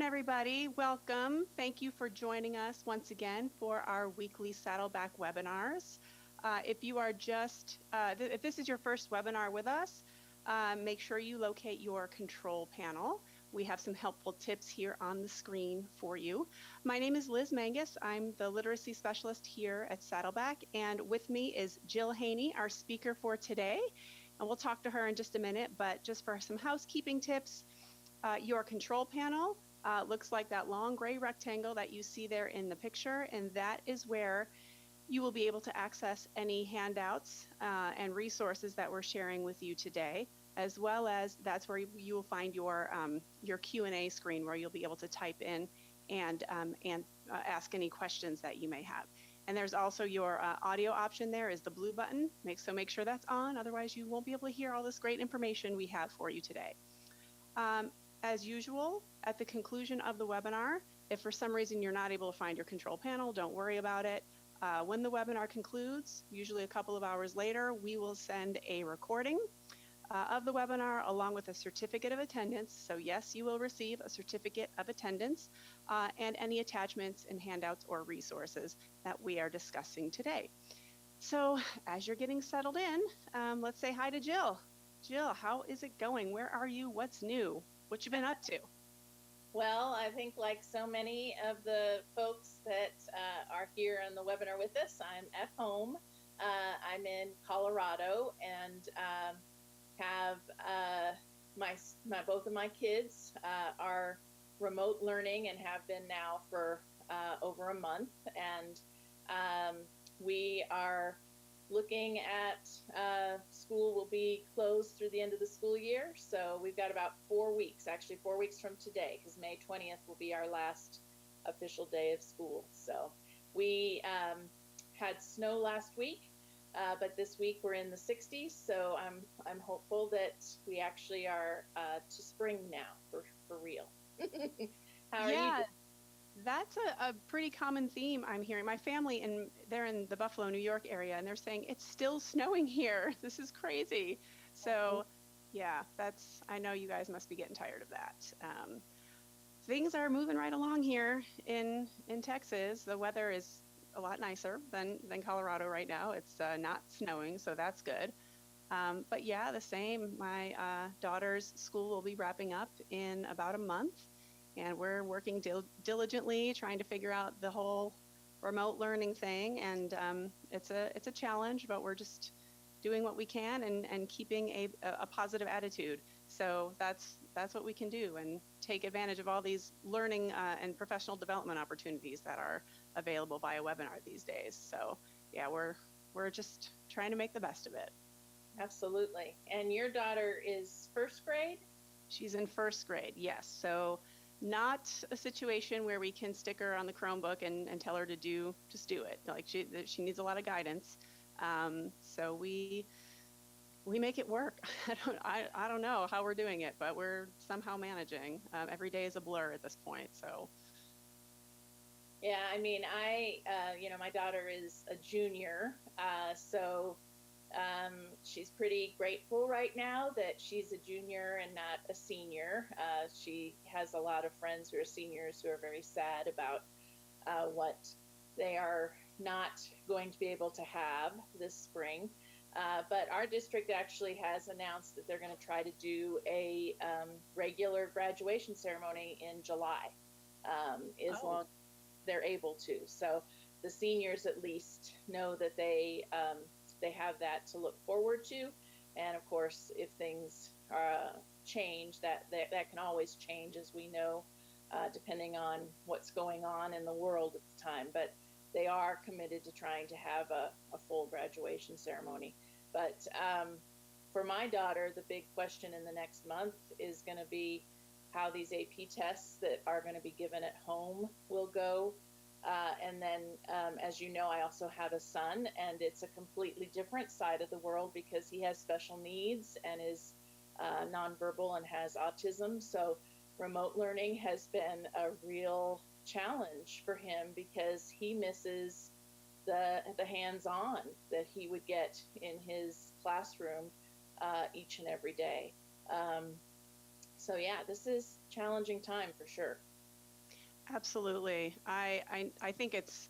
everybody. Welcome. Thank you for joining us once again for our weekly Saddleback webinars. If this is your first webinar with us, make sure you locate your control panel. We have some helpful tips here on the screen for you. My name is Liz Mangus. I'm the literacy specialist here at Saddleback, and with me is Jill Haney, our speaker for today. And we'll talk to her in just a minute, but just for some housekeeping tips, your control panel looks like that long gray rectangle that you see there in the picture, and that is where you will be able to access any handouts and resources that we're sharing with you today, as well as that's where you will find your Q&A screen where you'll be able to type in and ask any questions that you may have. And there's also your audio option there is the blue button. Make sure that's on, otherwise you won't be able to hear all this great information we have for you today. As usual, at the conclusion of the webinar, if for some reason you're not able to find your control panel, don't worry about it. When the webinar concludes, usually a couple of hours later, we will send a recording of the webinar along with a certificate of attendance. So yes, you will receive a certificate of attendance and any attachments and handouts or resources that we are discussing today. So as you're getting settled in, let's say hi to Jill. Jill, how is it going? Where are you? What's new? What you been up to? Well, I think like so many of the folks that are here on the webinar with us, I'm at home. I'm in Colorado and have both of my kids are remote learning and have been now for over a month. And we are looking at school will be closed through the end of the school year. So we've got about 4 weeks, actually 4 weeks from today, because May 20th will be our last official day of school. So we had snow last week, but this week we're in the 60s. So I'm hopeful that we actually are to spring now for real. How are you doing? That's a pretty common theme I'm hearing. My family, they're in the Buffalo, New York area, and they're saying it's still snowing here. This is crazy. So yeah, I know you guys must be getting tired of that. Things are moving right along here in Texas. The weather is a lot nicer than Colorado right now. It's not snowing, so that's good. But yeah, the same. My daughter's school will be wrapping up in about a month. And we're working diligently trying to figure out the whole remote learning thing. And it's a challenge, but we're just doing what we can and keeping a positive attitude. So that's what we can do, and take advantage of all these learning and professional development opportunities that are available via webinar these days. So yeah, we're just trying to make the best of it. Absolutely. And your daughter is first grade? She's in first grade, yes. So not a situation where we can stick her on the Chromebook and tell her to just do it. Like she needs a lot of guidance. So we make it work. I don't know how we're doing it, but we're somehow managing. Every day is a blur at this point. So yeah, I mean, my daughter is a junior, so she's pretty grateful right now that she's a junior and not a senior. She has a lot of friends who are seniors who are very sad about what they are not going to be able to have this spring. But our district actually has announced that they're going to try to do a regular graduation ceremony in July, as long as they're able to. So the seniors at least know that they have that to look forward to. And of course, if things change, that can always change, as we know, depending on what's going on in the world at the time. But they are committed to trying to have a full graduation ceremony. But for my daughter, the big question in the next month is going to be how these AP tests that are going to be given at home will go. And then, as you know, I also have a son, and it's a completely different side of the world because he has special needs and is nonverbal and has autism. So remote learning has been a real challenge for him because he misses the hands-on that he would get in his classroom each and every day. So yeah, this is a challenging time for sure. Absolutely. I think it's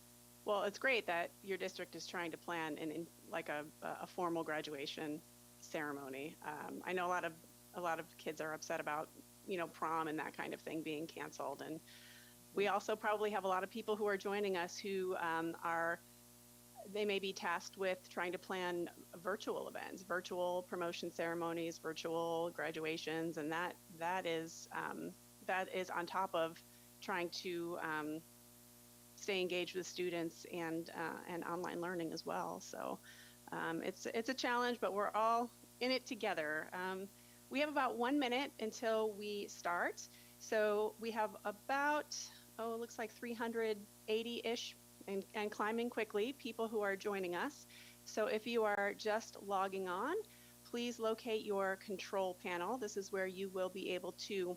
great that your district is trying to plan in like a formal graduation ceremony. I know a lot of kids are upset about, prom and that kind of thing being canceled. And we also probably have a lot of people who are joining us who they may be tasked with trying to plan virtual events, virtual promotion ceremonies, virtual graduations, and that is on top of trying to stay engaged with students and online learning as well. So it's a challenge, but we're all in it together. We have about 1 minute until we start. So we have about, it looks like 380-ish and climbing quickly, people who are joining us. So if you are just logging on, please locate your control panel. This is where you will be able to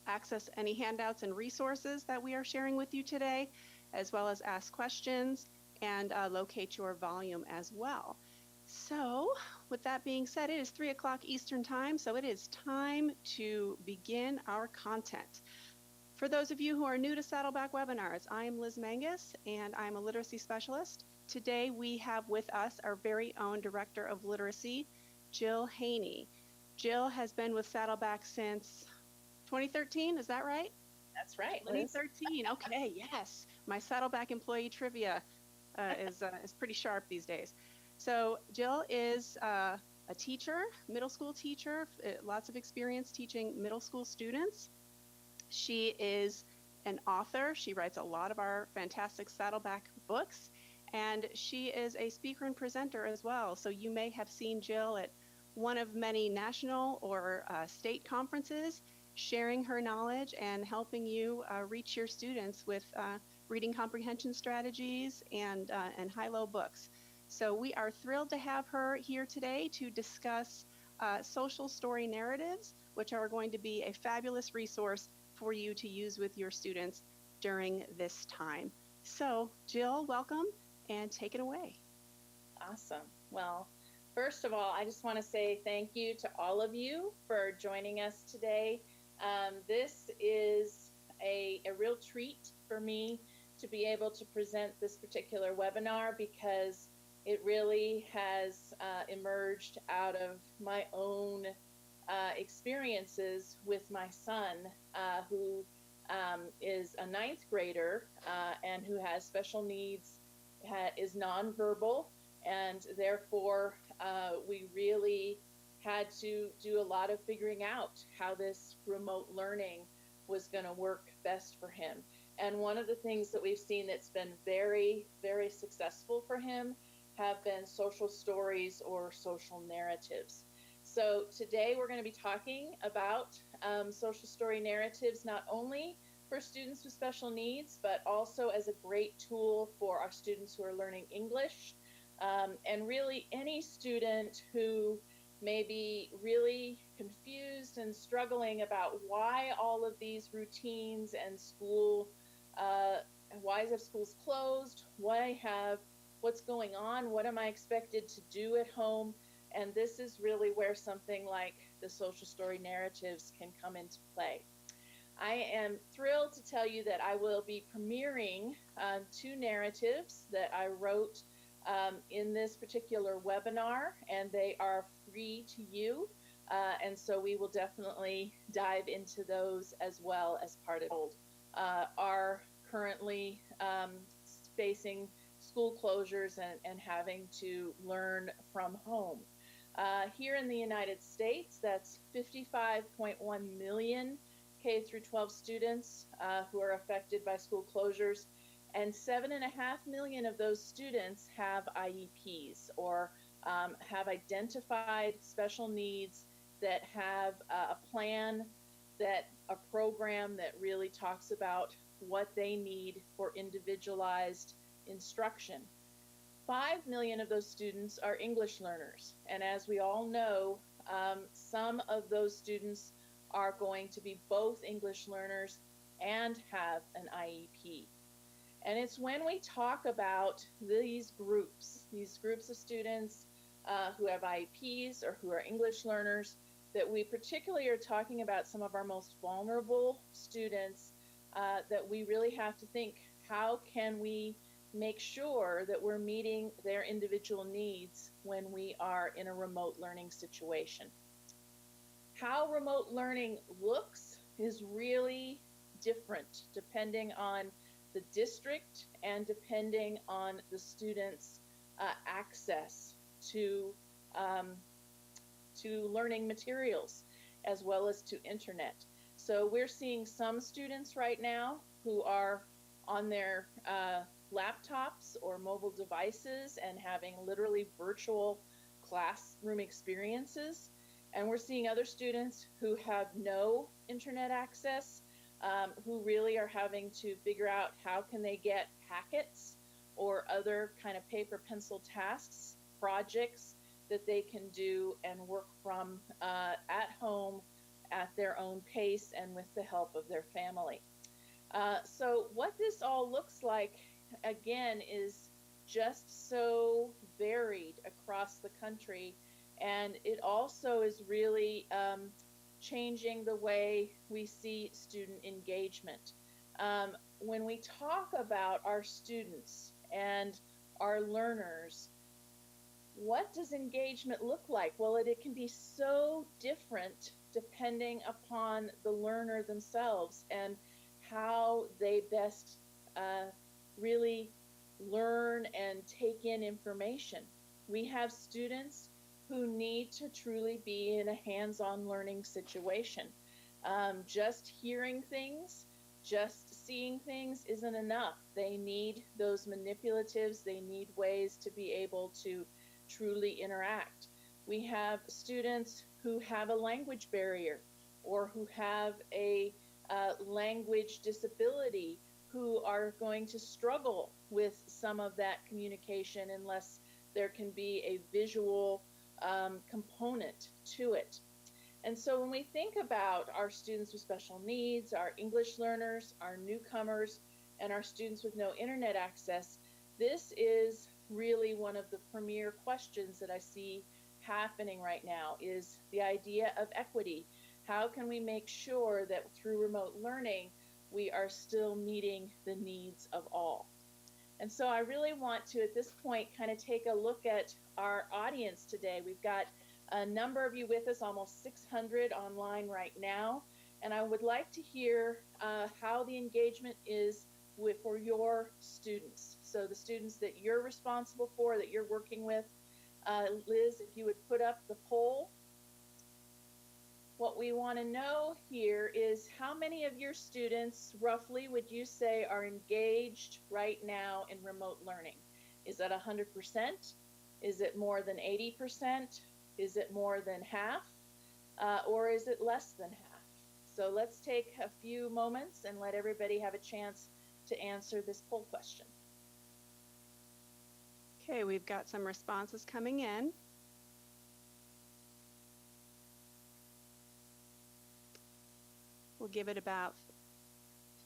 access any handouts and resources that we are sharing with you today, as well as ask questions and locate your volume as well. So with that being said, it is 3 o'clock Eastern time, so it is time to begin our content. For those of you who are new to Saddleback Webinars, I am Liz Mangus, and I'm a literacy specialist. Today we have with us our very own Director of Literacy, Jill Haney. Jill has been with Saddleback since 2013, is that right? That's right, Liz. 2013, okay, yes. My Saddleback employee trivia is pretty sharp these days. So Jill is a teacher, middle school teacher, lots of experience teaching middle school students. She is an author. She writes a lot of our fantastic Saddleback books, and she is a speaker and presenter as well. So you may have seen Jill at one of many national or state conferences, sharing her knowledge and helping you reach your students with reading comprehension strategies and high-low books. So we are thrilled to have her here today to discuss social story narratives, which are going to be a fabulous resource for you to use with your students during this time. So Jill, welcome and take it away. Awesome. Well, first of all, I just want to say thank you to all of you for joining us today. This is a real treat for me to be able to present this particular webinar because it really has emerged out of my own experiences with my son, who is a 9th grader and who has special needs, is nonverbal, and therefore we really had to do a lot of figuring out how this remote learning was going to work best for him. And one of the things that we've seen that's been very, very successful for him have been social stories or social narratives. So today we're going to be talking about social story narratives, not only for students with special needs, but also as a great tool for our students who are learning English, and really any student who may be really confused and struggling about why all of these routines and why have schools closed, what's going on, what am I expected to do at home? And this is really where something like the social story narratives can come into play. I am thrilled to tell you that I will be premiering 2 narratives that I wrote in this particular webinar, and they are free to you. And so we will definitely dive into those as well as part of it. Are currently facing school closures and having to learn from home. Here in the United States, that's 55.1 million K through 12 students who are affected by school closures, and 7.5 million of those students have IEPs or have identified special needs that have a plan, a program that really talks about what they need for individualized instruction. 5 million of those students are English learners, and as we all know, some of those students are going to be both English learners and have an IEP. And it's when we talk about these groups of students who have IEPs or who are English learners, that we particularly are talking about some of our most vulnerable students that we really have to think, how can we make sure that we're meeting their individual needs when we are in a remote learning situation? How remote learning looks is really different depending on the district and depending on the student's access to learning materials as well as to internet. So we're seeing some students right now who are on their laptops or mobile devices and having literally virtual classroom experiences. And we're seeing other students who have no internet access, who really are having to figure out how can they get packets or other kind of paper pencil tasks, projects that they can do and work from at home at their own pace and with the help of their family. So what this all looks like, again, is just so varied across the country. And it also is really changing the way we see student engagement. When we talk about our students and our learners, what does engagement look like? Well, it can be so different depending upon the learner themselves and how they best really learn and take in information. We have students who need to truly be in a hands-on learning situation. Just hearing things, just seeing things isn't enough. They need those manipulatives. They need ways to be able to truly interact. We have students who have a language barrier or who have a language disability who are going to struggle with some of that communication unless there can be a visual component to it. And so when we think about our students with special needs, our English learners, our newcomers, and our students with no internet access, this is really one of the premier questions that I see happening right now, is the idea of equity. How can we make sure that through remote learning, we are still meeting the needs of all? And so I really want to, at this point, kind of take a look at our audience today. We've got a number of you with us, almost 600 online right now. And I would like to hear how the engagement is for your students. So the students that you're responsible for, that you're working with. Liz, if you would put up the poll. What we want to know here is how many of your students, roughly, would you say are engaged right now in remote learning? Is that 100%? Is it more than 80%? Is it more than half? Or is it less than half? So let's take a few moments and let everybody have a chance to answer this poll question. Okay, we've got some responses coming in. We'll give it about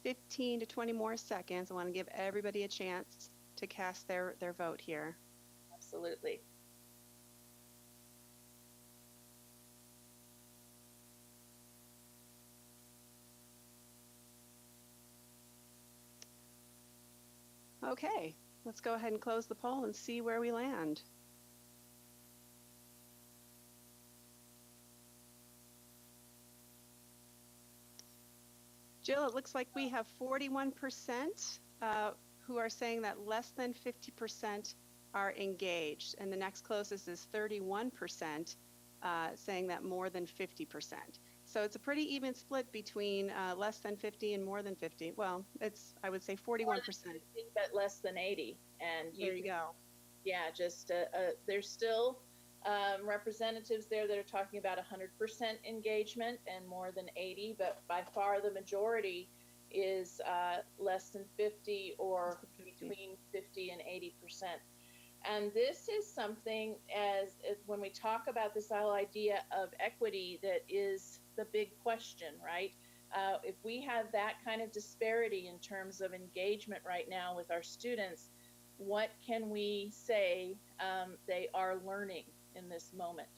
15 to 20 more seconds. I want to give everybody a chance to cast their vote here. Absolutely. Okay, let's go ahead and close the poll and see where we land. Jill, it looks like we have 41% who are saying that less than 50% are engaged, and the next closest is 31% saying that more than 50%. So it's a pretty even split between less than 50 and more than 50. Well, it's, I would say 41%. But less than 80. And there you go. Yeah, just there's still representatives there that are talking about 100% engagement and more than 80, but by far the majority is less than 50 or between 50 and 80%. And this is something, as when we talk about this whole idea of equity, that is the big question, right? If we have that kind of disparity in terms of engagement right now with our students, what can we say they are learning in this moment?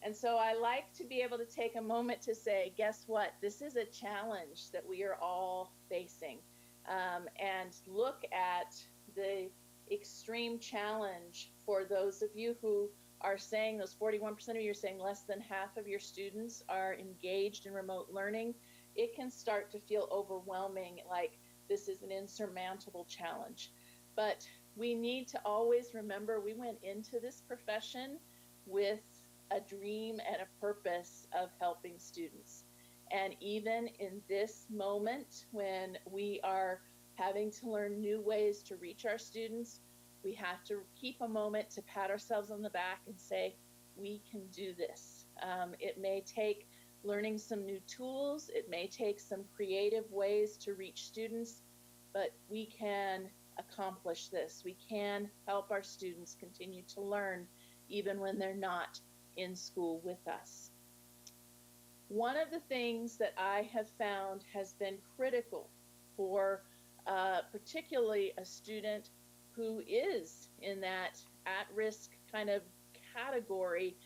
And so I like to be able to take a moment to say, guess what? This is a challenge that we are all facing. And look at the extreme challenge for those of you who are saying, those 41% of you are saying less than half of your students are engaged in remote learning. It can start to feel overwhelming, like this is an insurmountable challenge. But we need to always remember we went into this profession with a dream and a purpose of helping students. And even in this moment when we are having to learn new ways to reach our students, we have to keep a moment to pat ourselves on the back and say, we can do this. It may take learning some new tools, it may take some creative ways to reach students, but we can accomplish this. We can help our students continue to learn even when they're not in school with us. One of the things that I have found has been critical for particularly a student who is in that at-risk kind of category,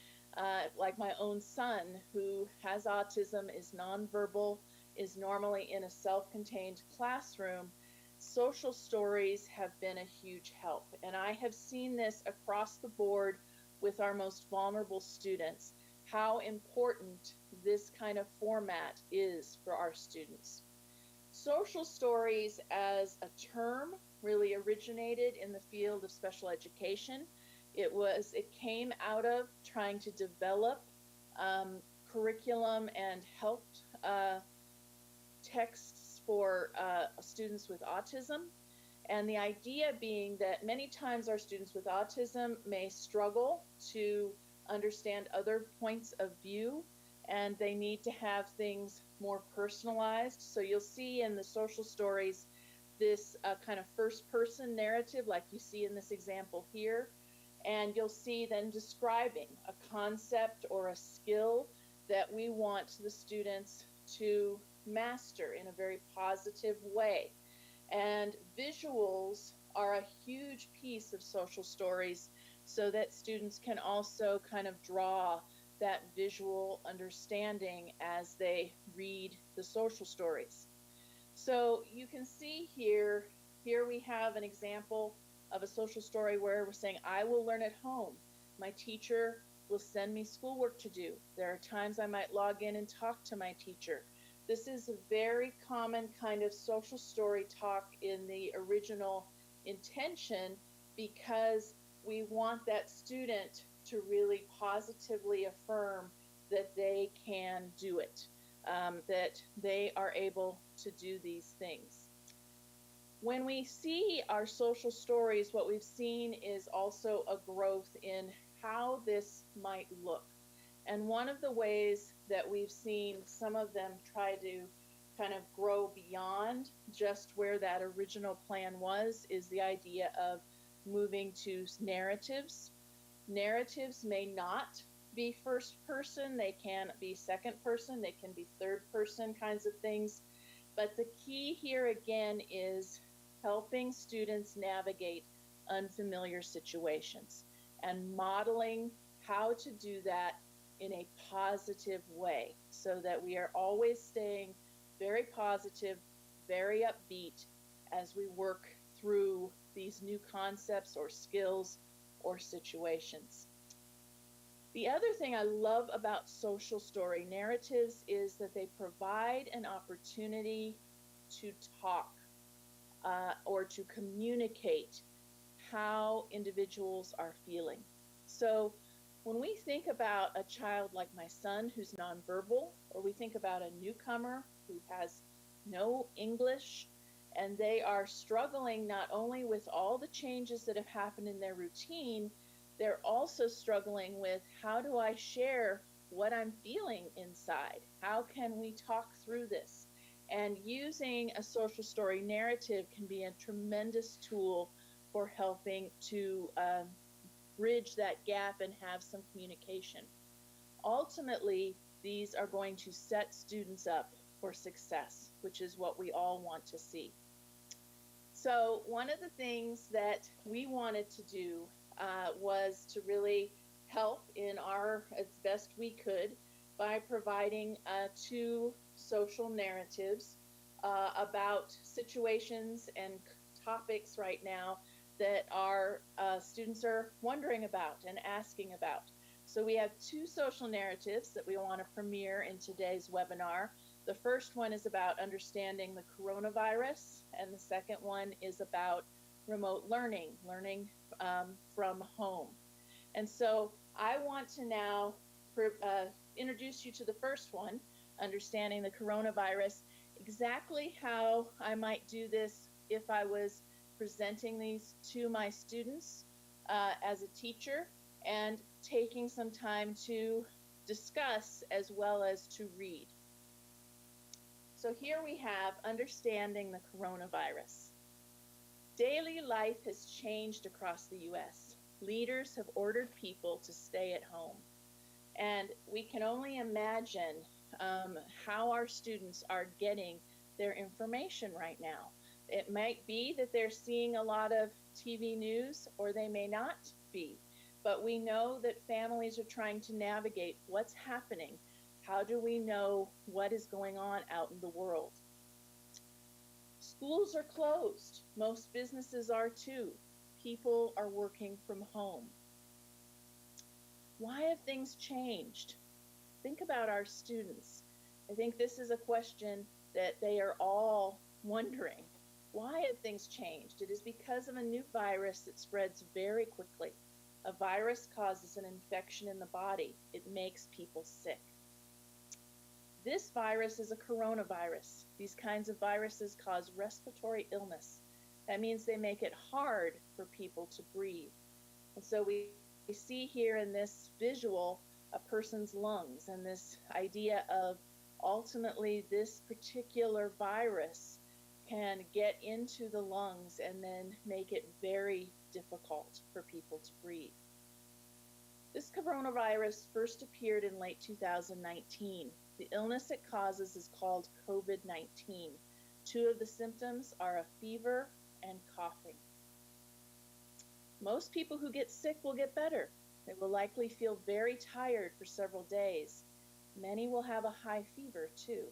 like my own son who has autism, is nonverbal, is normally in a self-contained classroom. Social stories have been a huge help, and I have seen this across the board with our most vulnerable students, how important this kind of format is for our students. Social stories as a term really originated in the field of special education. It came out of trying to develop curriculum and helped texts for students with autism. And the idea being that many times our students with autism may struggle to understand other points of view, and they need to have things more personalized. So you'll see in the social stories this kind of first-person narrative like you see in this example here, and you'll see them describing a concept or a skill that we want the students to master in a very positive way. And visuals are a huge piece of social stories so that students can also kind of draw that visual understanding as they read the social stories. So you can see here we have an example of a social story where we're saying, I will learn at home. My teacher will send me schoolwork to do. There are times I might log in and talk to my teacher. This is a very common kind of social story talk in the original intention because we want that student to really positively affirm that they can do it, that they are able to do these things. When we see our social stories, what we've seen is also a growth in how this might look. And one of the ways that we've seen some of them try to kind of grow beyond just where that original plan was is the idea of moving to narratives. Narratives may not be first person, they can be second person, they can be third person kinds of things. But the key here again is helping students navigate unfamiliar situations and modeling how to do that in a positive way so that we are always staying very positive, very upbeat as we work through these new concepts or skills or situations. The other thing I love about social story narratives is that they provide an opportunity to talk or to communicate how individuals are feeling. So when we think about a child like my son who's nonverbal, or we think about a newcomer who has no English, and they are struggling not only with all the changes that have happened in their routine, they're also struggling with how do I share what I'm feeling inside? How can we talk through this? And using a social story narrative can be a tremendous tool for helping to bridge that gap and have some communication. Ultimately, these are going to set students up for success, which is what we all want to see. So one of the things that we wanted to do was to really help as best we could by providing two social narratives about situations and topics right now that our students are wondering about and asking about. So we have two social narratives that we want to premiere in today's webinar. The first one is about understanding the coronavirus, and the second one is about remote learning from home. And so I want to now introduce you to the first one, understanding the coronavirus, exactly how I might do this if I was presenting these to my students as a teacher and taking some time to discuss as well as to read. So here we have understanding the coronavirus. Daily life has changed across the U.S. Leaders have ordered people to stay at home. And we can only imagine how our students are getting their information right now. It might be that they're seeing a lot of TV news, or they may not be. But we know that families are trying to navigate what's happening. How do we know what is going on out in the world? Schools are closed. Most businesses are too. People are working from home. Why have things changed? Think about our students. I think this is a question that they are all wondering. Why have things changed? It is because of a new virus that spreads very quickly. A virus causes an infection in the body. It makes people sick. This virus is a coronavirus. These kinds of viruses cause respiratory illness. That means they make it hard for people to breathe. And so we see here in this visual a person's lungs, and this idea of ultimately this particular virus can get into the lungs and then make it very difficult for people to breathe. This coronavirus first appeared in late 2019. The illness it causes is called COVID-19. Two of the symptoms are a fever and coughing. Most people who get sick will get better. They will likely feel very tired for several days. Many will have a high fever too.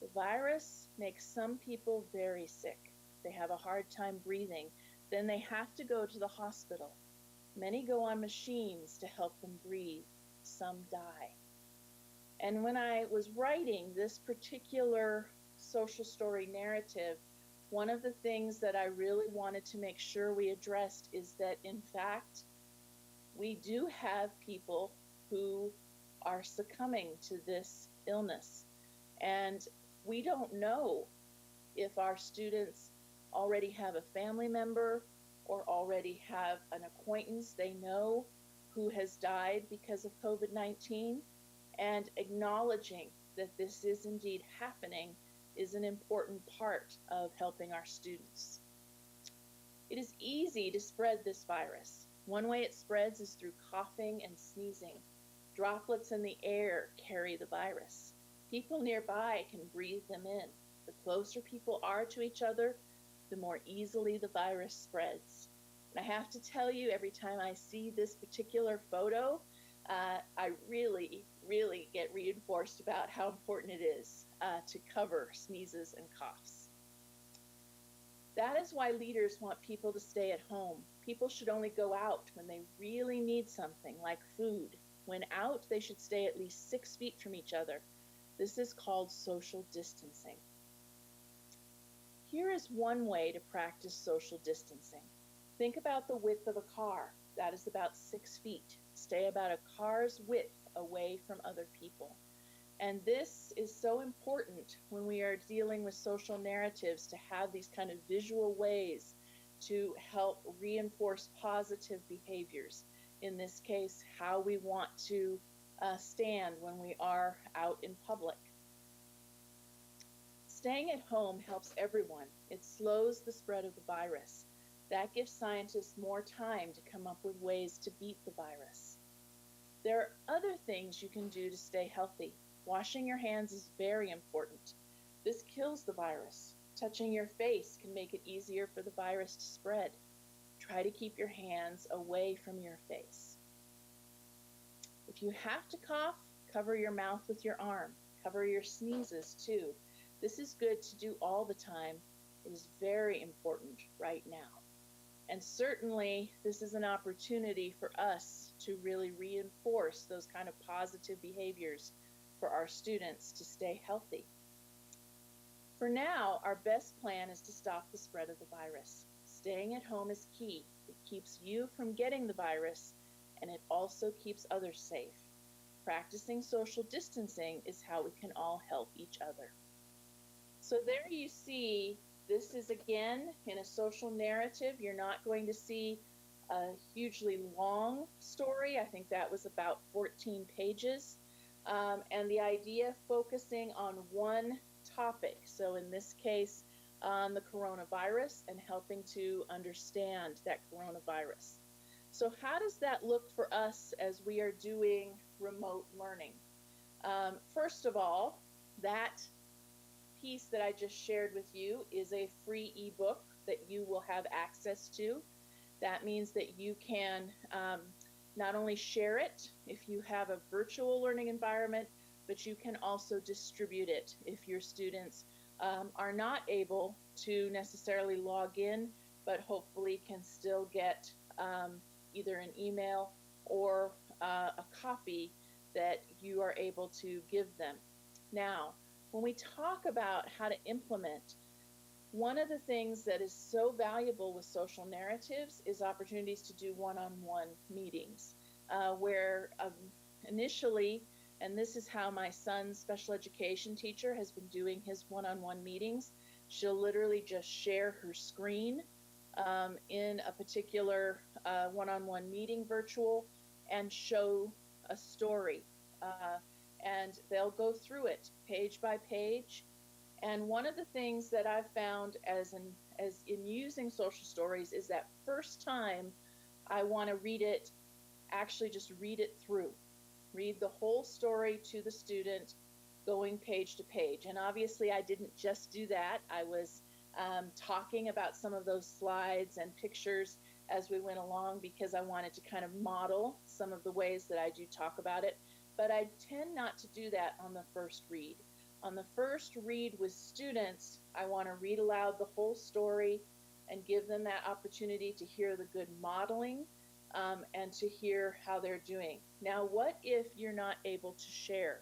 The virus makes some people very sick. They have a hard time breathing. Then they have to go to the hospital. Many go on machines to help them breathe. Some die. And when I was writing this particular social story narrative, one of the things that I really wanted to make sure we addressed is that, in fact, we do have people who are succumbing to this illness. And we don't know if our students already have a family member or already have an acquaintance they know who has died because of COVID-19. And acknowledging that this is indeed happening is an important part of helping our students. It is easy to spread this virus. One way it spreads is through coughing and sneezing. Droplets in the air carry the virus. People nearby can breathe them in. The closer people are to each other, the more easily the virus spreads. And I have to tell you, every time I see this particular photo, I really get reinforced about how important it is to cover sneezes and coughs. That is why leaders want people to stay at home. People should only go out when they really need something, like food. When out, they should stay at least 6 feet from each other. This is called social distancing. Here is one way to practice social distancing. Think about the width of a car. That is about 6 feet. Stay about a car's width away from other people. And this is so important when we are dealing with social narratives, to have these kind of visual ways to help reinforce positive behaviors. In this case, how we want to stand when we are out in public. Staying at home helps everyone. It slows the spread of the virus. That gives scientists more time to come up with ways to beat the virus. There are other things you can do to stay healthy. Washing your hands is very important. This kills the virus. Touching your face can make it easier for the virus to spread. Try to keep your hands away from your face. If you have to cough, cover your mouth with your arm. Cover your sneezes too. This is good to do all the time. It is very important right now. And certainly, this is an opportunity for us to really reinforce those kind of positive behaviors for our students to stay healthy. For now, our best plan is to stop the spread of the virus. Staying at home is key. It keeps you from getting the virus, and it also keeps others safe. Practicing social distancing is how we can all help each other. So there you see, this is again in a social narrative. You're not going to see a hugely long story. I think that was about 14 pages. And the idea focusing on one topic. So in this case, on the coronavirus and helping to understand that coronavirus. So how does that look for us as we are doing remote learning? First of all, that piece that I just shared with you is a free ebook that you will have access to. That means that you can not only share it if you have a virtual learning environment, but you can also distribute it if your students are not able to necessarily log in, but hopefully can still get either an email or a copy that you are able to give them. Now, when we talk about how to implement, one of the things that is so valuable with social narratives is opportunities to do one-on-one meetings, where initially, and this is how my son's special education teacher has been doing his one-on-one meetings, she'll literally just share her screen in a particular one-on-one meeting virtual and show a story. And they'll go through it page by page. And one of the things that I've found as in using social stories is that first time I want to read it, actually just read it through. Read the whole story to the student, going page to page. And obviously I didn't just do that. I was talking about some of those slides and pictures as we went along because I wanted to kind of model some of the ways that I do talk about it. But I tend not to do that on the first read. On the first read with students, I want to read aloud the whole story and give them that opportunity to hear the good modeling and to hear how they're doing. Now, what if you're not able to share?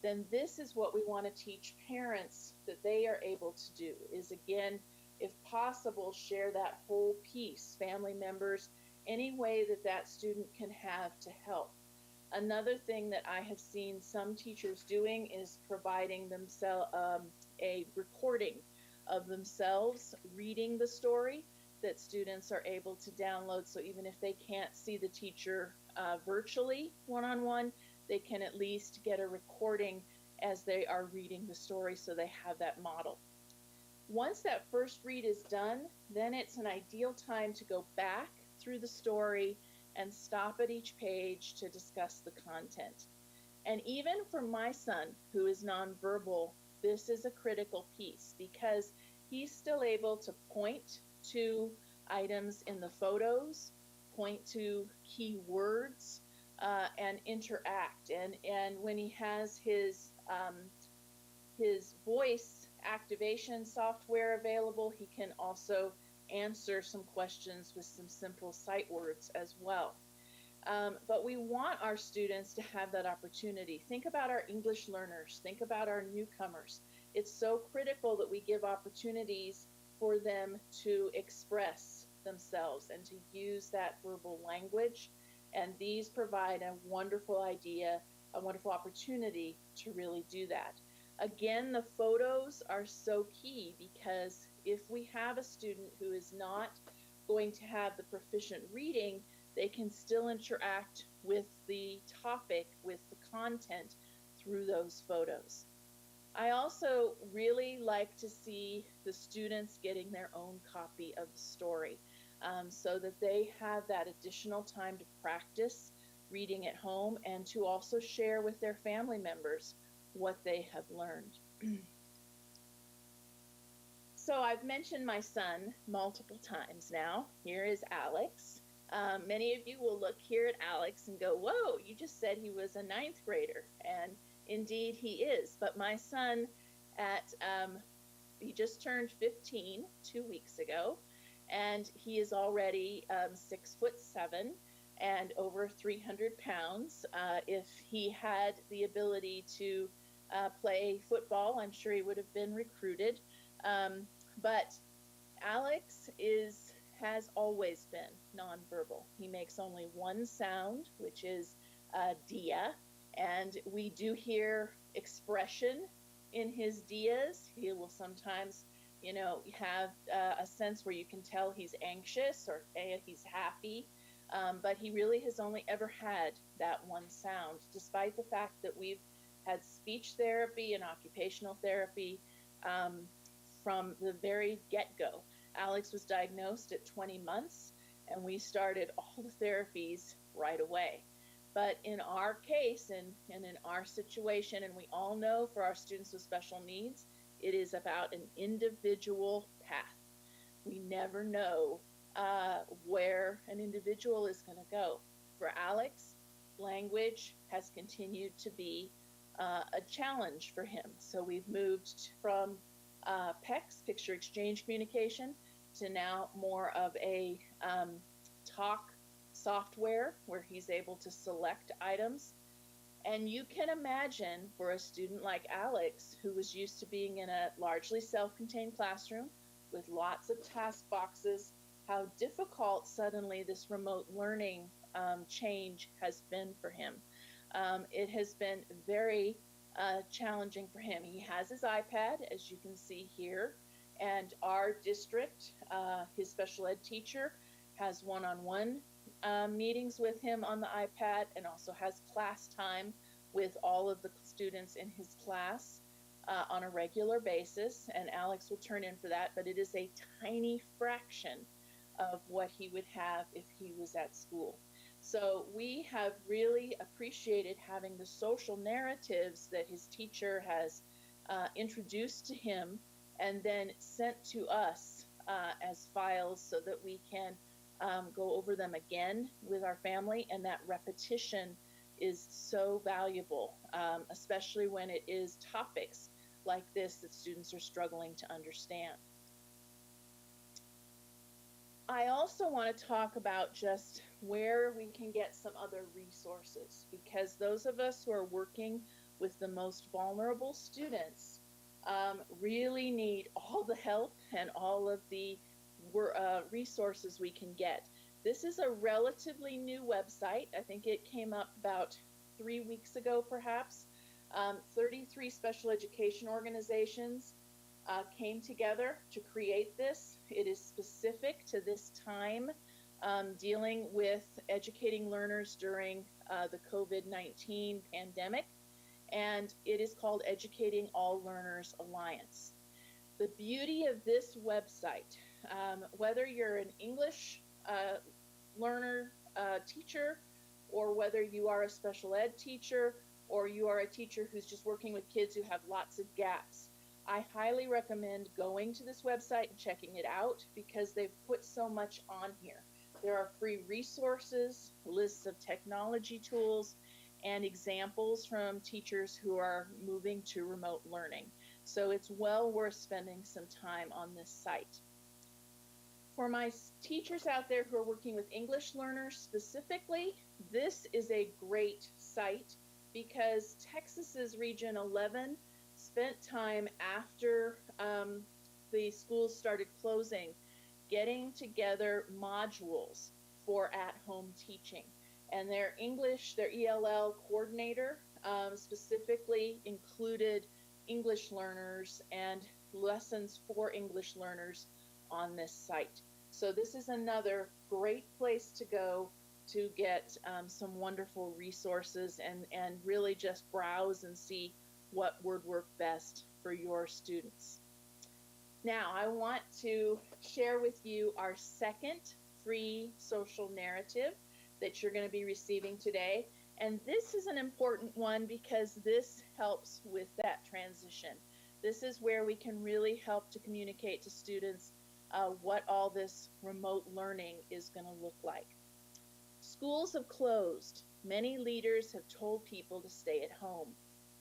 Then this is what we want to teach parents that they are able to do, is again, if possible, share that whole piece, family members, any way that that student can have to help. Another thing that I have seen some teachers doing is providing themselves a recording of themselves reading the story that students are able to download. So even if they can't see the teacher virtually one-on-one, they can at least get a recording as they are reading the story so they have that model. Once that first read is done, then it's an ideal time to go back through the story and stop at each page to discuss the content. And even for my son, who is nonverbal, this is a critical piece because he's still able to point to items in the photos, point to key words, and interact. And when he has his voice activation software available, he can also answer some questions with some simple sight words as well. But we want our students to have that opportunity. Think about our English learners. Think about our newcomers. It's so critical that we give opportunities for them to express themselves and to use that verbal language. And these provide a wonderful idea, a wonderful opportunity to really do that. Again, the photos are so key because if we have a student who is not going to have the proficient reading, they can still interact with the topic, with the content through those photos. I also really like to see the students getting their own copy of the story so that they have that additional time to practice reading at home and to also share with their family members what they have learned. So I've mentioned my son multiple times now. Here is Alex. Many of you will look here at Alex and go, whoa, you just said he was a ninth grader. And indeed he is. But my son he just turned 15 2 weeks ago, and he is already 6'7" and over 300 pounds. If he had the ability to play football, I'm sure he would have been recruited. But Alex has always been nonverbal. He makes only one sound, which is dia, and we do hear expression in his dias. He will sometimes, have a sense where you can tell he's anxious or he's happy, but he really has only ever had that one sound, despite the fact that we've had speech therapy and occupational therapy from the very get-go. Alex was diagnosed at 20 months, and we started all the therapies right away. But in our case and in our situation, and we all know for our students with special needs, it is about an individual path. We never know where an individual is going to go. For Alex, language has continued to be a challenge for him. So we've moved from PECS, picture exchange communication, to now more of a talk software where he's able to select items. And you can imagine for a student like Alex, who was used to being in a largely self-contained classroom with lots of task boxes, how difficult suddenly this remote learning change has been for him. It has been very challenging for him. He has his iPad, as you can see here, and our district, his special ed teacher, has one-on-one meetings with him on the iPad, and also has class time with all of the students in his class on a regular basis, and Alex will turn in for that, but it is a tiny fraction of what he would have if he was at school. So we have really appreciated having the social narratives that his teacher has introduced to him and then sent to us as files so that we can go over them again with our family. And that repetition is so valuable, especially when it is topics like this that students are struggling to understand. I also want to talk about just where we can get some other resources, because those of us who are working with the most vulnerable students really need all the help and all of the resources we can get. This is a relatively new website. I think it came up about 3 weeks ago, perhaps. 33 special education organizations came together to create this. It is specific to this time, dealing with educating learners during the COVID-19 pandemic, and it is called Educating All Learners Alliance. The beauty of this website, whether you're an English learner teacher, or whether you are a special ed teacher, or you are a teacher who's just working with kids who have lots of gaps, I highly recommend going to this website and checking it out, because they've put so much on here. There are free resources, lists of technology tools, and examples from teachers who are moving to remote learning. So it's well worth spending some time on this site. For my teachers out there who are working with English learners specifically, this is a great site, because Texas's Region 11 spent time after the schools started closing getting together modules for at-home teaching. And their ELL coordinator specifically included English learners and lessons for English learners on this site. So this is another great place to go to get some wonderful resources and really just browse and see what would work best for your students. Now, I want to share with you our second free social narrative that you're going to be receiving today. And this is an important one, because this helps with that transition. This is where we can really help to communicate to students what all this remote learning is going to look like. Schools have closed. Many leaders have told people to stay at home.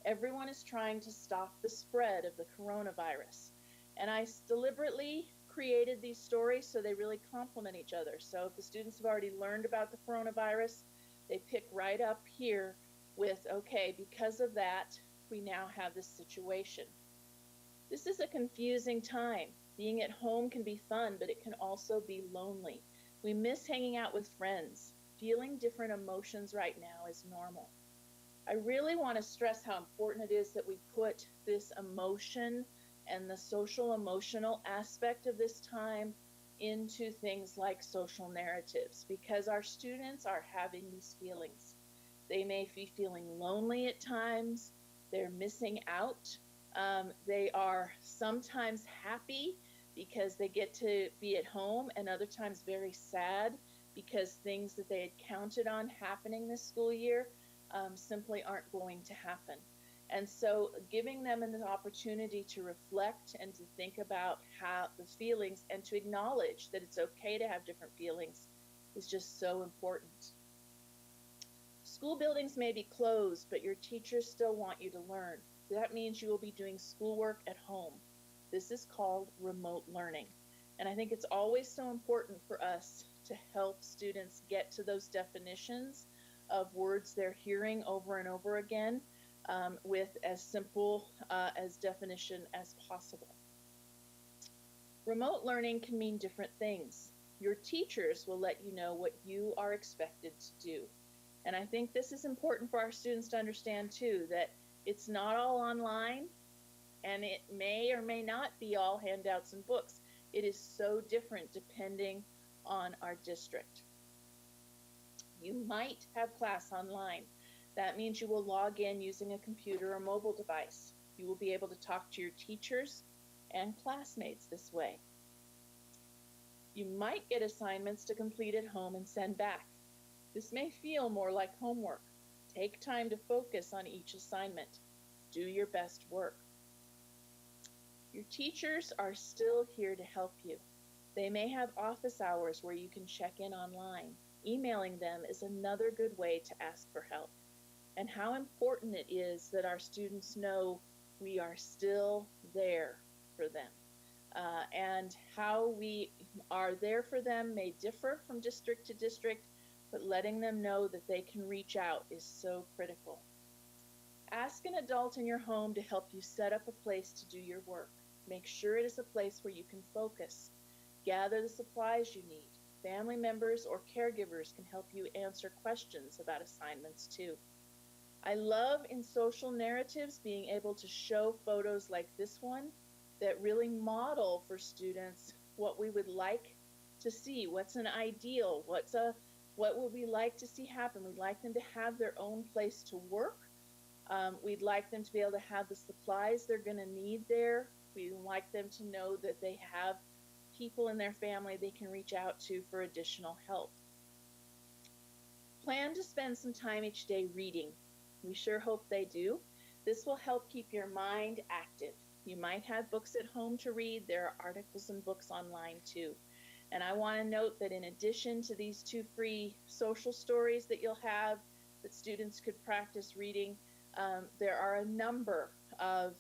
Everyone is trying to stop the spread of the coronavirus. And I deliberately created these stories so they really complement each other. So if the students have already learned about the coronavirus, they pick right up here with, okay, because of that, we now have this situation. This is a confusing time. Being at home can be fun, but it can also be lonely. We miss hanging out with friends. Feeling different emotions right now is normal. I really want to stress how important it is that we put this emotion and the social emotional aspect of this time into things like social narratives, because our students are having these feelings. They may be feeling lonely at times. They're missing out. They are sometimes happy because they get to be at home, and other times very sad because things that they had counted on happening this school year simply aren't going to happen. And so giving them an opportunity to reflect and to think about how the feelings and to acknowledge that it's okay to have different feelings is just so important. School buildings may be closed, but your teachers still want you to learn. That means you will be doing schoolwork at home. This is called remote learning. And I think it's always so important for us to help students get to those definitions of words they're hearing over and over again with as simple as definition as possible. Remote learning can mean different things. Your teachers will let you know what you are expected to do. And I think this is important for our students to understand too, that it's not all online, and it may or may not be all handouts and books. It is so different depending on our district. You might have class online. That means you will log in using a computer or mobile device. You will be able to talk to your teachers and classmates this way. You might get assignments to complete at home and send back. This may feel more like homework. Take time to focus on each assignment. Do your best work. Your teachers are still here to help you. They may have office hours where you can check in online. Emailing them is another good way to ask for help. And how important it is that our students know we are still there for them. And how we are there for them may differ from district to district, but letting them know that they can reach out is so critical. Ask an adult in your home to help you set up a place to do your work. Make sure it is a place where you can focus. Gather the supplies you need. Family members or caregivers can help you answer questions about assignments too. I love in social narratives being able to show photos like this one that really model for students what we would like to see, what's an ideal, what would we like to see happen. We'd like them to have their own place to work. We'd like them to be able to have the supplies they're going to need there. We'd like them to know that they have people in their family they can reach out to for additional help. Plan to spend some time each day reading. We sure hope they do. This will help keep your mind active. You might have books at home to read. There are articles and books online too. And I want to note that in addition to these 2 free social stories that you'll have that students could practice reading, there are a number of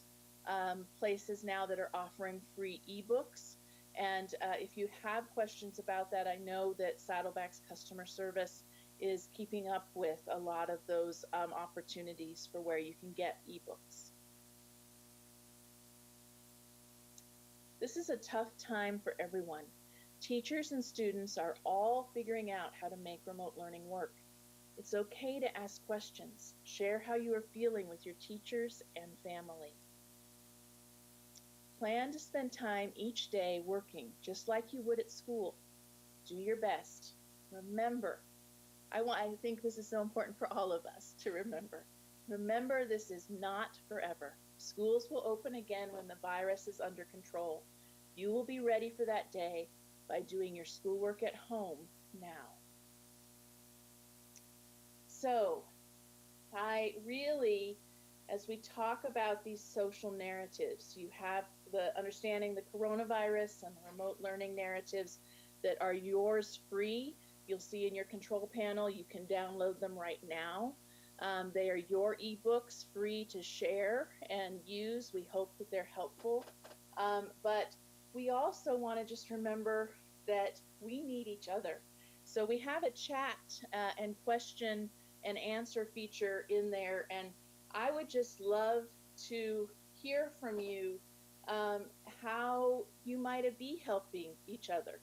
places now that are offering free ebooks. And if you have questions about that, I know that Saddleback's customer service is keeping up with a lot of those opportunities for where you can get ebooks. This is a tough time for everyone. Teachers and students are all figuring out how to make remote learning work. It's okay to ask questions. Share how you are feeling with your teachers and family. Plan to spend time each day working just like you would at school. Do your best. Remember, I think this is so important for all of us to remember. Remember, this is not forever. Schools will open again when the virus is under control. You will be ready for that day by doing your schoolwork at home now. So, I really, as we talk about these social narratives, you have the understanding the coronavirus and the remote learning narratives that are yours free. you'll see in your control panel. You can download them right now. They are your ebooks, free to share and use. We hope that they're helpful. But we also want to just remember that we need each other. So we have a chat and question and answer feature in there, and I would just love to hear from you how you might be helping each other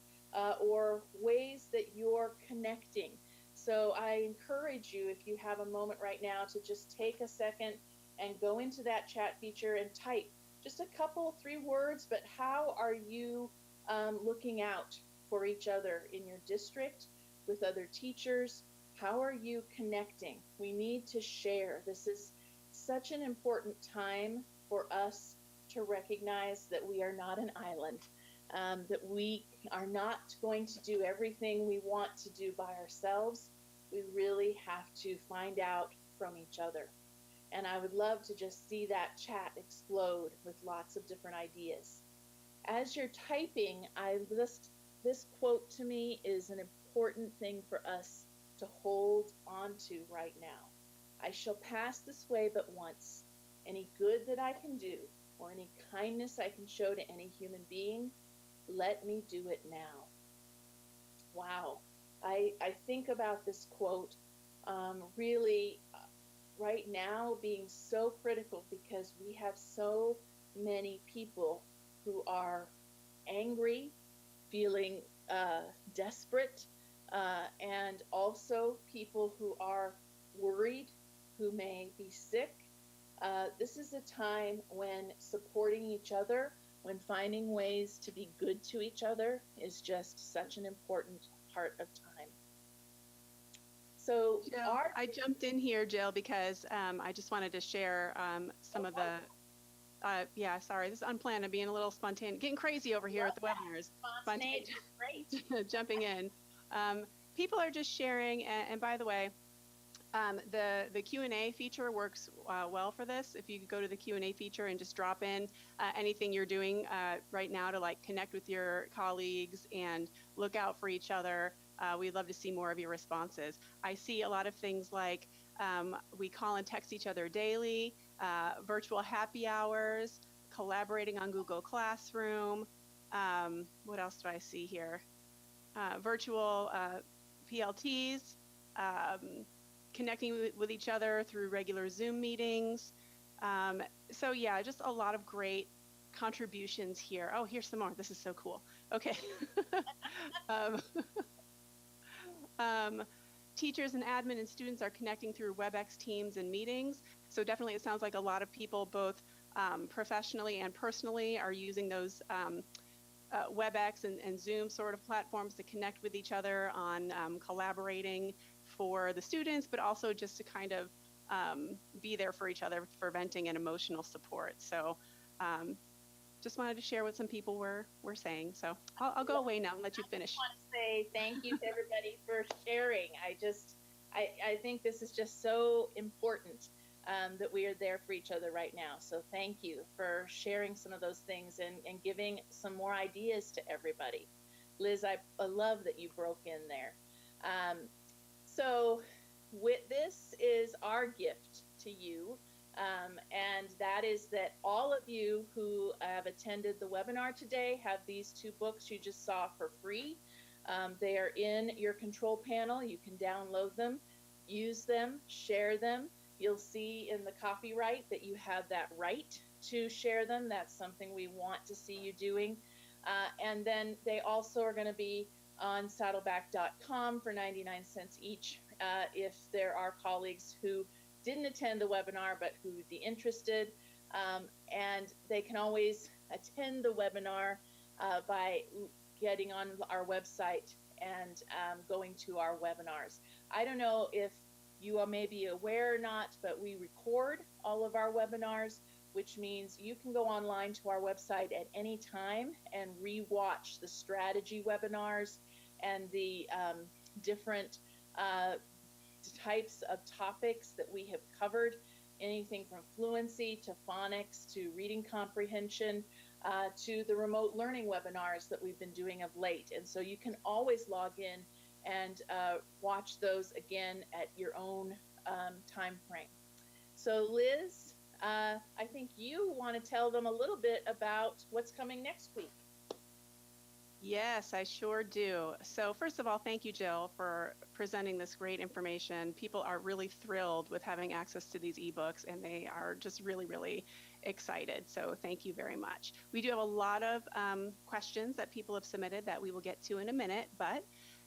or ways that you're connecting. So I encourage you, if you have a moment right now, to just take a second and go into that chat feature and type just a couple, 3 words, but how are you looking out for each other in your district, with other teachers? How are you connecting? We need to share. This is such an important time for us to recognize that we are not an island, that we are not going to do everything we want to do by ourselves. We really have to find out from each other. And I would love to just see that chat explode with lots of different ideas. As you're typing, this quote to me is an important thing for us to hold on to right now. I shall pass this way but once. Any good that I can do, or any kindness I can show to any human being, let me do it now. Wow. I think about this quote really right now being so critical, because we have so many people who are angry, feeling desperate, and also people who are worried, who may be sick. This is a time when supporting each other, when finding ways to be good to each other, is just such an important part of time. So Jill, I jumped in here, Jill, because I just wanted to share some of the, yeah, sorry, this is unplanned. I'm being a little spontaneous, getting crazy over here at the webinars. Spontaneous, great. Jumping in. People are just sharing, and by the way, the Q&A feature works well for this. If you go to the Q&A feature and just drop in anything you're doing right now to like connect with your colleagues and look out for each other, we'd love to see more of your responses. I see a lot of things like we call and text each other daily, virtual happy hours, collaborating on Google Classroom. What else do I see here? Virtual PLTs, connecting with each other through regular Zoom meetings. So yeah, just a lot of great contributions here. Oh, here's some more. This is so cool. Okay. Teachers and admin and students are connecting through WebEx Teams and meetings. So definitely it sounds like a lot of people, both professionally and personally, are using those WebEx and Zoom sort of platforms to connect with each other on collaborating for the students, but also just to kind of be there for each other for venting and emotional support. So just wanted to share what some people were saying. So I'll go away now and let you finish. I want to say thank you to everybody for sharing. I think this is just so important that we are there for each other right now. So thank you for sharing some of those things and giving some more ideas to everybody. Liz, I love that you broke in there. So this is our gift to you. And that is that all of you who have attended the webinar today have these 2 books you just saw for free. They are in your control panel. You can download them, use them, share them. You'll see in the copyright that you have that right to share them. That's something we want to see you doing. And then they also are going to be on SADDLEBACK.com for 99 cents each if there are colleagues who didn't attend the webinar but who would be interested. And they can always attend the webinar by getting on our website and going to our webinars. I don't know if you are maybe aware or not, but we record all of our webinars, which means you can go online to our website at any time and re-watch the strategy webinars and the different types of topics that we have covered, anything from fluency to phonics to reading comprehension to the remote learning webinars that we've been doing of late. And so you can always log in and watch those again at your own time frame. So Liz, I think you want to tell them a little bit about what's coming next week. Yes, I sure do. So first of all, thank you, Jill, for presenting this great information. People are really thrilled with having access to these ebooks, and they are just really, really excited. So thank you very much. We do have a lot of questions that people have submitted that we will get to in a minute, but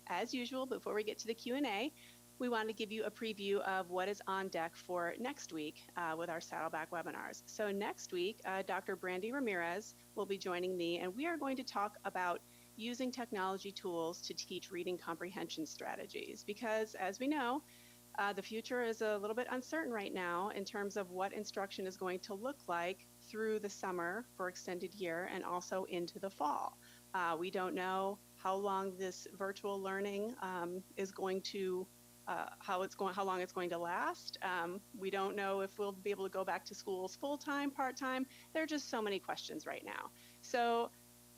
as usual, before we get to the Q&A, we want to give you a preview of what is on deck for next week with our Saddleback webinars. So next week, Dr. Brandy Ramirez will be joining me, and we are going to talk about using technology tools to teach reading comprehension strategies, because as we know, the future is a little bit uncertain right now in terms of what instruction is going to look like through the summer for extended year and also into the fall. We don't know how long this virtual learning is going to how long it's going to last. We don't know if we'll be able to go back to schools full-time, part-time. There are just so many questions right now. So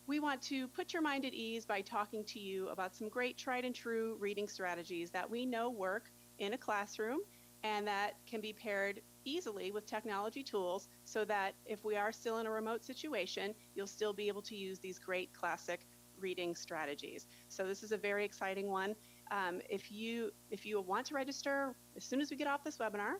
we want to put your mind at ease by talking to you about some great tried and true reading strategies that we know work in a classroom and that can be paired easily with technology tools so that if we are still in a remote situation, you'll still be able to use these great classic reading strategies. So this is a very exciting one. If you want to register as soon as we get off this webinar,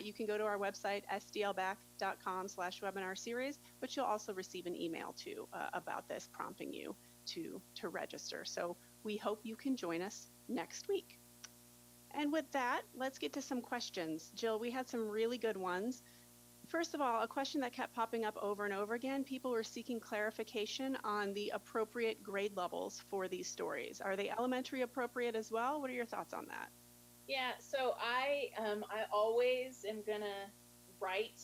you can go to our website, SDLBack.com/webinar series, but you'll also receive an email too about this, prompting you to register. So we hope you can join us next week. And with that, let's get to some questions. Jill, we had some really good ones. First of all, a question that kept popping up over and over again, people were seeking clarification on the appropriate grade levels for these stories. Are they elementary appropriate as well? What are your thoughts on that? Yeah, so I always am gonna write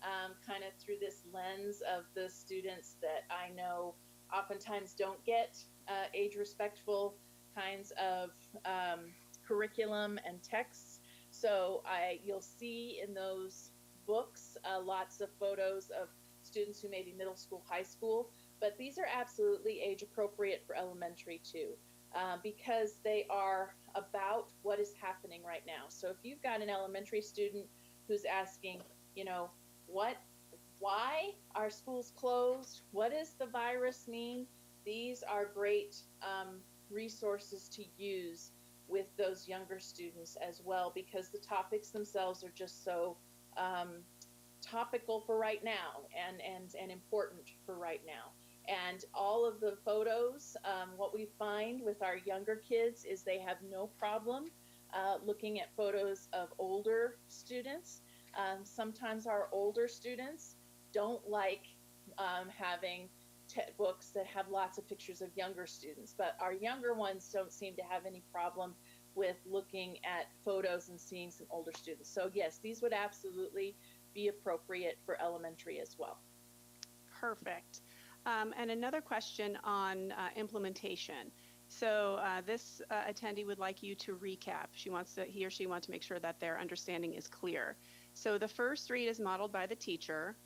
kind of through this lens of the students that I know oftentimes don't get age-respectful kinds of curriculum and texts. So you'll see in those books lots of photos of students who may be middle school, high school, but these are absolutely age appropriate for elementary too, because they are about what is happening right now. So if you've got an elementary student who's asking, you know, why are schools closed? What does the virus mean? These are great resources to use with those younger students as well, because the topics themselves are just so topical for right now and important for right now. And all of the photos, what we find with our younger kids is they have no problem looking at photos of older students. Sometimes our older students don't like having books that have lots of pictures of younger students, but our younger ones don't seem to have any problem with looking at photos and seeing some older students. So yes, these would absolutely be appropriate for elementary as well. Perfect. And another question on implementation. So this attendee would like you to recap. He or she wants to make sure that their understanding is clear. So the first read is modeled by the teacher.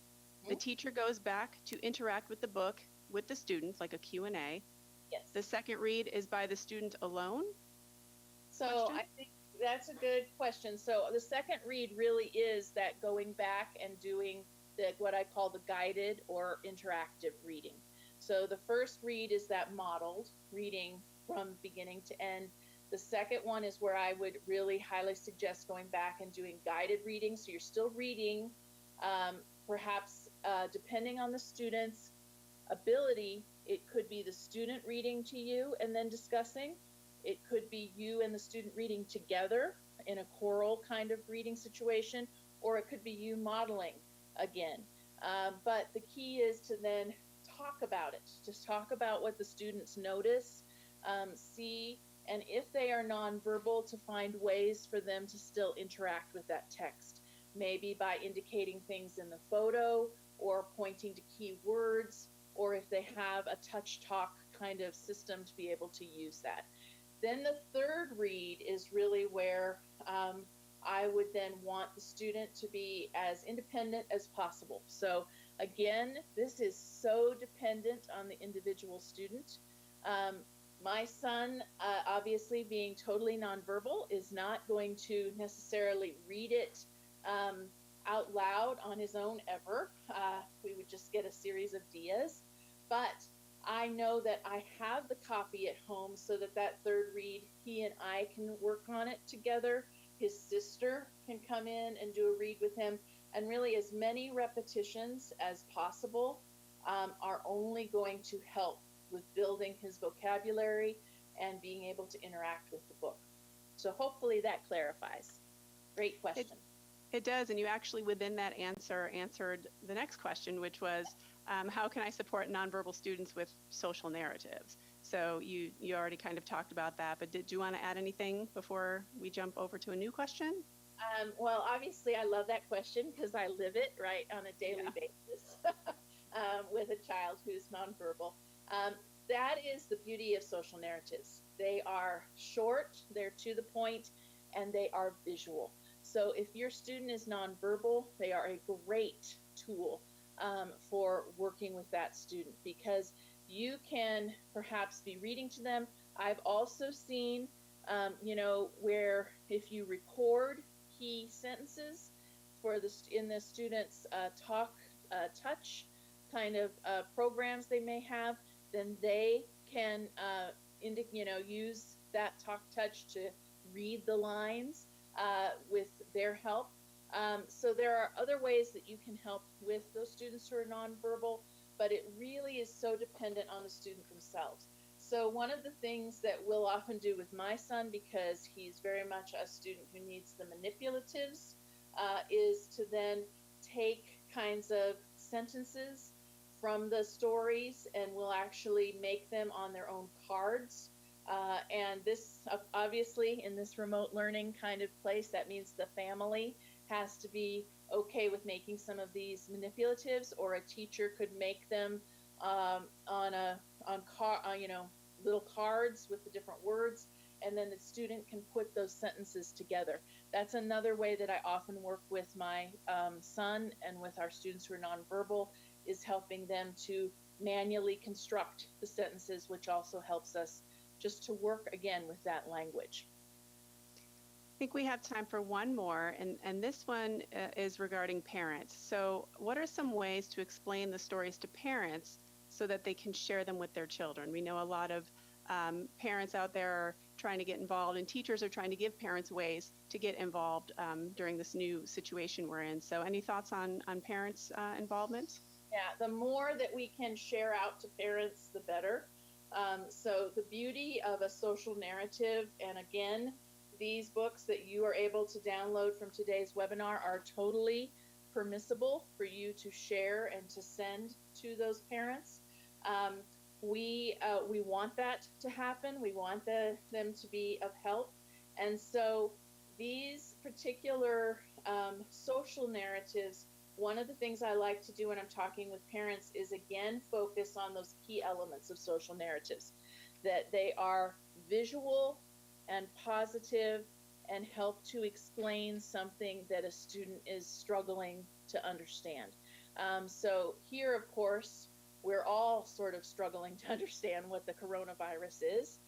The teacher goes back to interact with the book with the students, like a Q&A. Yes. The second read is by the student alone. So I think that's a good question. So the second read really is that going back and doing what I call the guided or interactive reading. So the first read is that modeled reading from beginning to end. The second one is where I would really highly suggest going back and doing guided reading. So you're still reading, perhaps depending on the student's ability, it could be the student reading to you and then discussing. It could be you and the student reading together in a choral kind of reading situation, or it could be you modeling again. But the key is to then talk about it. Just talk about what the students notice, see, and if they are nonverbal, to find ways for them to still interact with that text. Maybe by indicating things in the photo or pointing to key words, or if they have a touch talk kind of system to be able to use that. Then the third read is really where I would then want the student to be as independent as possible. So again, this is so dependent on the individual student. My son, obviously being totally nonverbal, is not going to necessarily read it out loud on his own ever. We would just get a series of dias. But I know that I have the copy at home so that that third read, he and I can work on it together. His sister can come in and do a read with him. And really, as many repetitions as possible are only going to help with building his vocabulary and being able to interact with the book. So hopefully that clarifies. Great question. It does, and you actually within that answer answered the next question, which was how can I support nonverbal students with social narratives? So you already kind of talked about that, but did you want to add anything before we jump over to a new question? Well, obviously I love that question because I live it right on a daily basis with a child who's nonverbal. That is the beauty of social narratives. They are short, they're to the point, and they are visual. So if your student is nonverbal, they are a great tool for working with that student because you can perhaps be reading to them. I've also seen, where if you record key sentences for in the student's touch kind of programs they may have, then they can use that talk touch to read the lines with their help. So there are other ways that you can help with those students who are nonverbal, but it really is so dependent on the student themselves. So one of the things that we'll often do with my son, because he's very much a student who needs the manipulatives, is to then take kinds of sentences from the stories and we'll actually make them on their own cards. And this, obviously, in this remote learning kind of place, that means the family has to be okay with making some of these manipulatives, or a teacher could make them little cards with the different words, and then the student can put those sentences together. That's another way that I often work with my son and with our students who are nonverbal, is helping them to manually construct the sentences, which also helps us just to work again with that language. I think we have time for one more, and this one is regarding parents. So what are some ways to explain the stories to parents so that they can share them with their children? We know a lot of parents out there are trying to get involved, and teachers are trying to give parents ways to get involved during this new situation we're in. So any thoughts on parents' involvement? Yeah, the more that we can share out to parents, the better. So the beauty of a social narrative, and again, these books that you are able to download from today's webinar are totally permissible for you to share and to send to those parents. We want that to happen. We want them to be of help. And so these particular social narratives, one of the things I like to do when I'm talking with parents is again focus on those key elements of social narratives, that they are visual and positive and help to explain something that a student is struggling to understand. So here, of course, we're all sort of struggling to understand what the coronavirus is.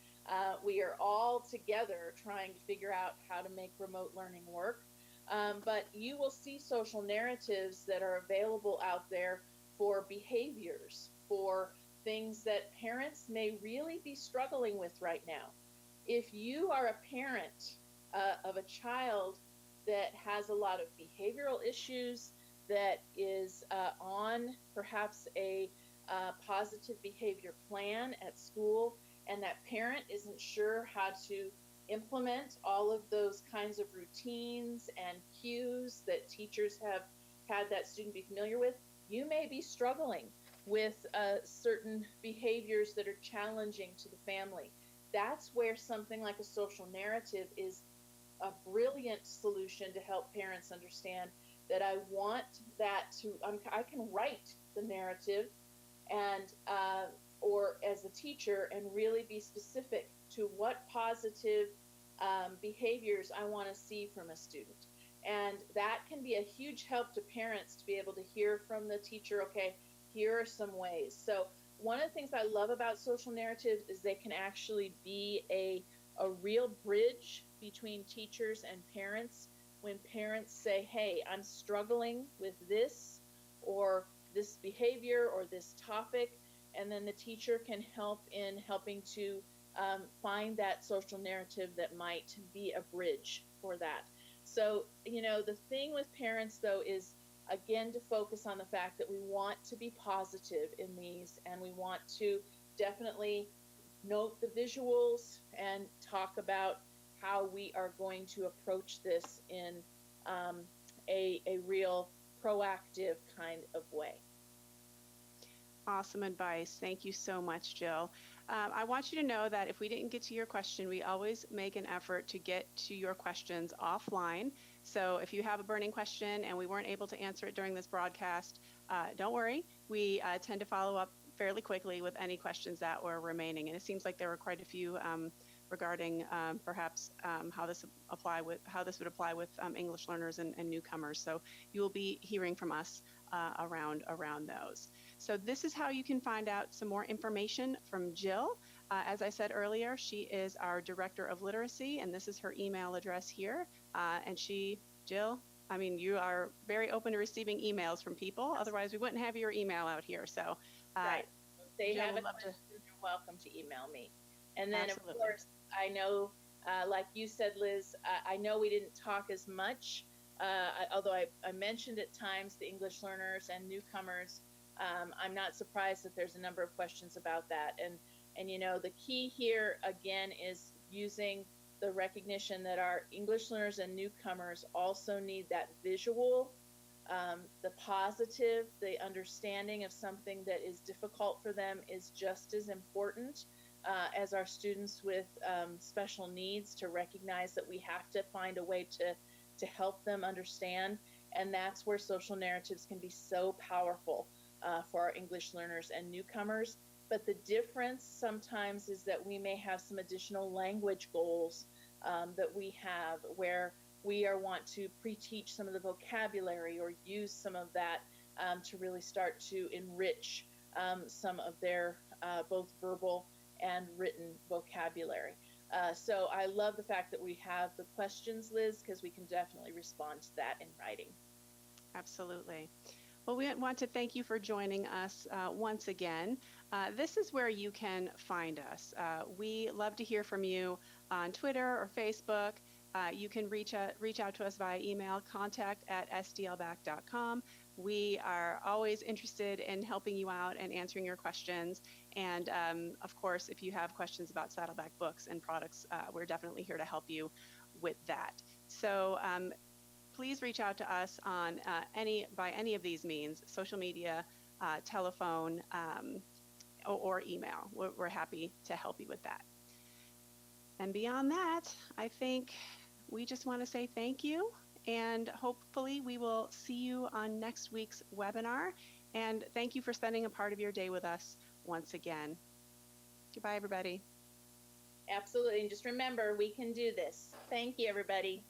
We are all together trying to figure out how to make remote learning work. But you will see social narratives that are available out there for behaviors, for things that parents may really be struggling with right now. If you are a parent of a child that has a lot of behavioral issues, that is on perhaps a positive behavior plan at school, and that parent isn't sure how to implement all of those kinds of routines and cues that teachers have had that student be familiar with, you may be struggling with certain behaviors that are challenging to the family. That's where something like a social narrative is a brilliant solution to help parents understand that I want that to, I can write the narrative and or as a teacher and really be specific to what positive behaviors I want to see from a student. And that can be a huge help to parents to be able to hear from the teacher, okay, here are some ways. So one of the things I love about social narratives is they can actually be a real bridge between teachers and parents. When parents say, hey, I'm struggling with this or this behavior or this topic, and then the teacher can help in helping to find that social narrative that might be a bridge for that. So, the thing with parents, though, is again to focus on the fact that we want to be positive in these, and we want to definitely note the visuals and talk about how we are going to approach this in a real proactive kind of way. Awesome advice. Thank you so much, Jill. I want you to know that if we didn't get to your question, we always make an effort to get to your questions offline. So if you have a burning question and we weren't able to answer it during this broadcast, don't worry. We tend to follow up fairly quickly with any questions that were remaining. And it seems like there were quite a few regarding perhaps how this would apply with English learners and newcomers. So you will be hearing from us around those. So this is how you can find out some more information from Jill. As I said earlier, she is our Director of Literacy, and this is her email address here. And Jill, I mean, you are very open to receiving emails from people. Otherwise, we wouldn't have your email out here. So right. If they Jill have a question, you're welcome to email me. And then, Absolutely. Of course, I know, like you said, Liz, I know we didn't talk as much, although I mentioned at times the English learners and newcomers. I'm not surprised that there's a number of questions about that. And the key here, again, is using the recognition that our English learners and newcomers also need that visual, the positive, the understanding of something that is difficult for them is just as important as our students with special needs, to recognize that we have to find a way to help them understand. And that's where social narratives can be so powerful for our English learners and newcomers. But the difference sometimes is that we may have some additional language goals that we have, where we want to pre-teach some of the vocabulary or use some of that to really start to enrich some of their both verbal and written vocabulary. So I love the fact that we have the questions, Liz, because we can definitely respond to that in writing. Absolutely. Well, we want to thank you for joining us once again. This is where you can find us. We love to hear from you on Twitter or Facebook. You can reach out to us via email, contact@sdlback.com. We are always interested in helping you out and answering your questions. And of course, if you have questions about Saddleback books and products, we're definitely here to help you with that. So please reach out to us on by any of these means: social media, telephone, or email. We're happy to help you with that. And beyond that, I think we just want to say thank you, and hopefully we will see you on next week's webinar. And thank you for spending a part of your day with us once again. Goodbye, everybody. Absolutely. And just remember, we can do this. Thank you, everybody.